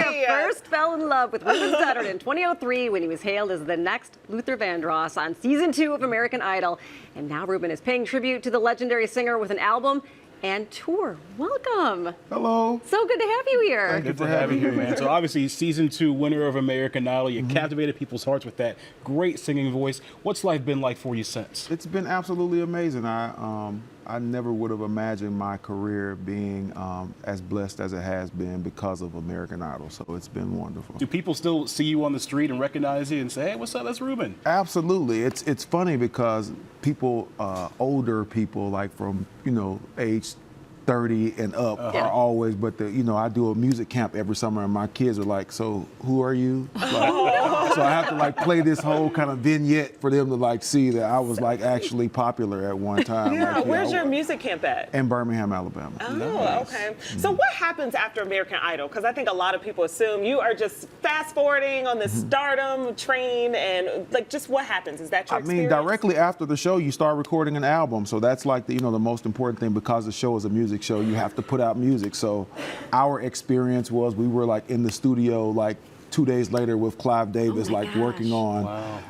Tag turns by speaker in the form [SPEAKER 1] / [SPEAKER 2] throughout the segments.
[SPEAKER 1] America first fell in love with Ruben Studdard in 2003 when he was hailed as the next Luther Vandross on season 2 of American Idol. And now Ruben is paying tribute to the legendary singer with an album and tour. Welcome.
[SPEAKER 2] Hello.
[SPEAKER 1] So good to have you here.
[SPEAKER 2] Thank you
[SPEAKER 3] Good to have you here, man. So obviously, season 2 winner of American Idol. You captivated people's hearts with that great singing voice. What's life been like for you since?
[SPEAKER 2] It's been absolutely amazing. I never would have imagined my career being as blessed as it has been because of American Idol. So it's been wonderful.
[SPEAKER 3] Do people still see you on the street and recognize you and say, hey, what's up, that's Ruben?
[SPEAKER 2] Absolutely. It's funny because people, older people, like from, age 30 and up are always, but I do a music camp every summer and my kids are like, so who are you? So I have to play this whole kind of vignette for them to see that I was actually popular at one time.
[SPEAKER 4] Yeah, where's your music camp at?
[SPEAKER 2] In Birmingham, Alabama.
[SPEAKER 4] Oh, nice. Okay. So what happens after American Idol? Because I think a lot of people assume you are just fast forwarding on the stardom train and just what happens? Is that your experience?
[SPEAKER 2] Directly after the show, you start recording an album. So that's the most important thing because the show is a music show. You have to put out music. So our experience was we were in the studio 2 days later with Clive Davis, working on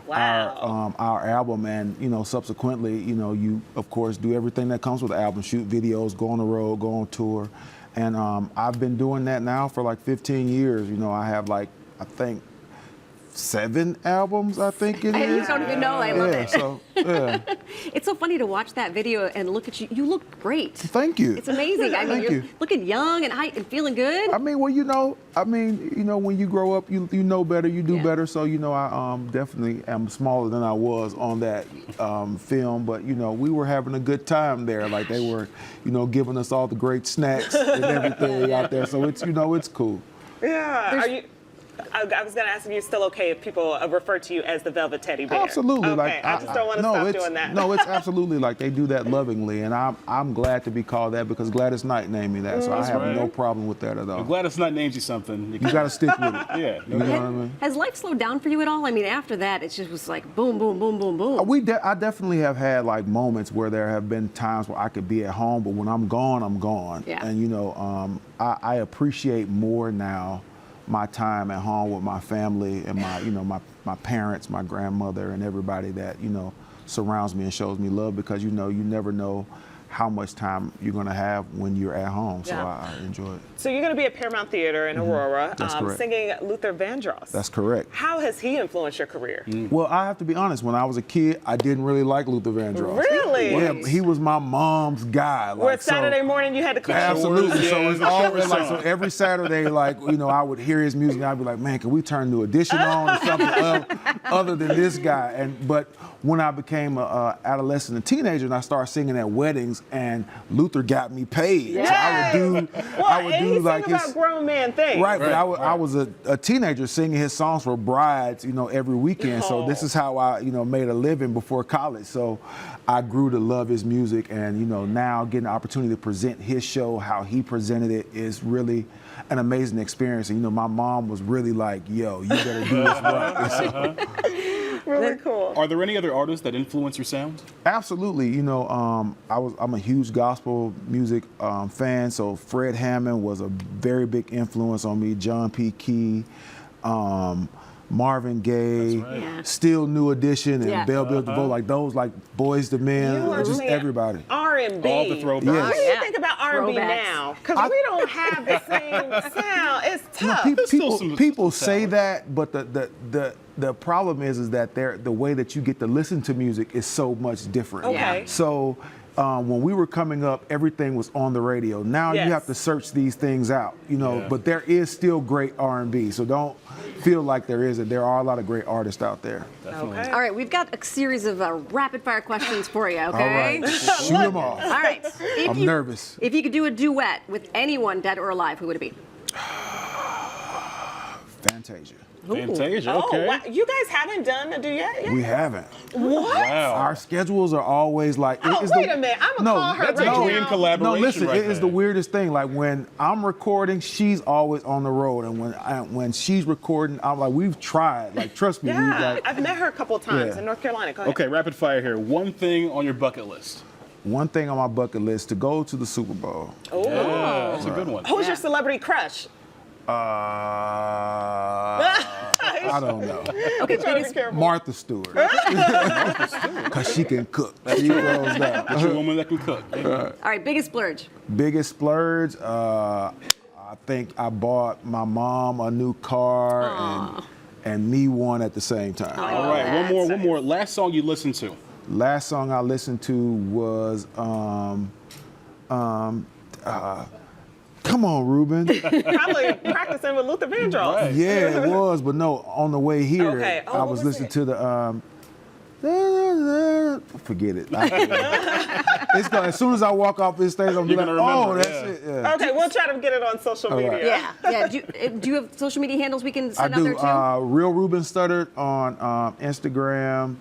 [SPEAKER 2] our album, and subsequently, you of course do everything that comes with the album, shoot videos, go on the road, go on tour, and I've been doing that now for 15 years. I have I think 7 albums, I think it is.
[SPEAKER 1] You don't even know. I love it.
[SPEAKER 2] So, yeah.
[SPEAKER 1] It's so funny to watch that video and look at you. You look great.
[SPEAKER 2] Thank you.
[SPEAKER 1] It's amazing. I mean, you're looking young and and feeling good.
[SPEAKER 2] When you grow up, you know better, you do better. So, I definitely am smaller than I was on that film, but we were having a good time there. They were, giving us all the great snacks and everything out there. So it's cool.
[SPEAKER 4] Yeah. I was going to ask if you're still okay if people refer to you as the Velvet Teddy Bear.
[SPEAKER 2] Absolutely.
[SPEAKER 4] Okay, I just don't want to stop doing that.
[SPEAKER 2] No, it's absolutely they do that lovingly, and I'm glad to be called that because Gladys Knight named me that, so I have no problem with that at all.
[SPEAKER 3] If Gladys Knight names you something,
[SPEAKER 2] you got to stick with it.
[SPEAKER 3] Yeah.
[SPEAKER 2] You know what I mean?
[SPEAKER 1] Has life slowed down for you at all? I mean, after that, it just was boom, boom, boom, boom, boom.
[SPEAKER 2] I definitely have had moments where there have been times where I could be at home, but when I'm gone, I'm gone.
[SPEAKER 1] Yeah.
[SPEAKER 2] And I appreciate more now my time at home with my family and my parents, my grandmother, and everybody that surrounds me and shows me love because you never know how much time you're going to have when you're at home. So I enjoy it.
[SPEAKER 4] So you're going to be at Paramount Theater in Aurora singing Luther Vandross.
[SPEAKER 2] That's correct.
[SPEAKER 4] How has he influenced your career?
[SPEAKER 2] Well, I have to be honest. When I was a kid, I didn't really like Luther Vandross.
[SPEAKER 4] Really?
[SPEAKER 2] Yeah, he was my mom's guy.
[SPEAKER 4] Where Saturday morning you had to clean
[SPEAKER 2] Absolutely. So it's always
[SPEAKER 3] so
[SPEAKER 2] every Saturday, I would hear his music and I'd be like, man, can we turn New Edition on or something other than this guy? But when I became an adolescent and teenager and I started singing at weddings, and Luther got me paid.
[SPEAKER 4] Yay!
[SPEAKER 2] So I would do
[SPEAKER 4] about grown man things.
[SPEAKER 2] Right, but I was a teenager singing his songs for brides, every weekend. So this is how I, made a living before college. So I grew to love his music, and now getting the opportunity to present his show, how he presented it, is really an amazing experience. And my mom was really like, "Yo, you better do this right."
[SPEAKER 4] Really cool.
[SPEAKER 3] Are there any other artists that influence your sound?
[SPEAKER 2] Absolutely. I'm a huge gospel music fan, so Fred Hammond was a very big influence on me. John P. Key, Marvin Gaye, Still New Edition, and Bell Biv DeVoe, those Boys II Men, just everybody.
[SPEAKER 4] R&B.
[SPEAKER 3] All the throwbacks.
[SPEAKER 2] Yes.
[SPEAKER 4] What do you think about R&B now? Because we don't have the same sound. It's tough.
[SPEAKER 2] People say that, but the problem is that the way that you get to listen to music is so much different.
[SPEAKER 4] Okay.
[SPEAKER 2] So when we were coming up, everything was on the radio. Now you have to search these things out, but there is still great R&B. So don't feel like there isn't. There are a lot of great artists out there.
[SPEAKER 3] Definitely.
[SPEAKER 4] Okay.
[SPEAKER 1] All right, we've got a series of rapid fire questions for you, okay?
[SPEAKER 2] All right, shoot them off.
[SPEAKER 1] All right.
[SPEAKER 2] I'm nervous.
[SPEAKER 1] If you could do a duet with anyone, dead or alive, who would it be?
[SPEAKER 2] Fantasia.
[SPEAKER 3] Fantasia, okay.
[SPEAKER 4] Oh, wow. You guys haven't done a duet yet?
[SPEAKER 2] We haven't.
[SPEAKER 4] What?
[SPEAKER 3] Wow.
[SPEAKER 2] Our schedules are always
[SPEAKER 4] Oh, wait a minute. I'm going to call her
[SPEAKER 3] that's a
[SPEAKER 4] right
[SPEAKER 3] dream
[SPEAKER 4] now.
[SPEAKER 3] collaboration.
[SPEAKER 2] No, listen,
[SPEAKER 3] right
[SPEAKER 2] it is
[SPEAKER 3] there.
[SPEAKER 2] the weirdest thing. When I'm recording, she's always on the road. And when she's recording, I'm like, we've tried. Trust me.
[SPEAKER 4] Yeah, I've met her a couple of times
[SPEAKER 2] Yeah.
[SPEAKER 4] in North Carolina. Go ahead.
[SPEAKER 3] Okay, rapid fire here. One thing on your bucket list.
[SPEAKER 2] One thing on my bucket list, to go to the Super Bowl.
[SPEAKER 4] Oh,
[SPEAKER 3] Yeah, that's a good one.
[SPEAKER 4] Who's your celebrity crush?
[SPEAKER 2] I don't know.
[SPEAKER 1] Okay,
[SPEAKER 4] Trying to be
[SPEAKER 1] biggest,
[SPEAKER 4] careful.
[SPEAKER 2] Martha Stewart. Because she can cook. She throws down.
[SPEAKER 3] That's a woman that can cook.
[SPEAKER 1] all right, biggest splurge.
[SPEAKER 2] Biggest splurge, I think I bought my mom a new car and me one at the same time.
[SPEAKER 3] All right, one more. Last song you listened to.
[SPEAKER 2] Last song I listened to was come on, Ruben.
[SPEAKER 4] Probably practicing with Luther Vandross.
[SPEAKER 3] Right.
[SPEAKER 2] Yeah, it was, but no, on the way here,
[SPEAKER 4] Okay. Oh,
[SPEAKER 2] I
[SPEAKER 4] what
[SPEAKER 2] was
[SPEAKER 4] was
[SPEAKER 2] listening
[SPEAKER 4] it?
[SPEAKER 2] to the forget it. It's gonna, as soon as I walk off this stage, I'm
[SPEAKER 3] You're
[SPEAKER 2] like,
[SPEAKER 3] gonna remember,
[SPEAKER 2] oh, that's
[SPEAKER 3] yeah.
[SPEAKER 2] it. Yeah.
[SPEAKER 4] Okay, we'll try to get it on social
[SPEAKER 2] right.
[SPEAKER 4] media.
[SPEAKER 1] Yeah. Do you have social media handles we can
[SPEAKER 2] I
[SPEAKER 1] send out there
[SPEAKER 2] do.
[SPEAKER 1] too?
[SPEAKER 2] Real Ruben Studdard on Instagram.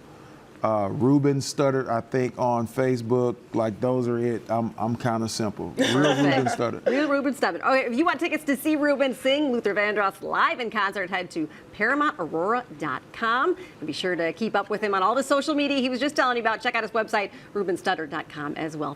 [SPEAKER 2] Ruben Studdard, I think, on Facebook. Like, those are it. I'm kind of simple. Real Ruben Studdard.
[SPEAKER 1] Real Ruben Studdard. Okay, if you want tickets to see Ruben sing Luther Vandross live in concert, head to ParamountAurora.com. And be sure to keep up with him on all the social media he was just telling you about. Check out his website, RubenStuddard.com as well.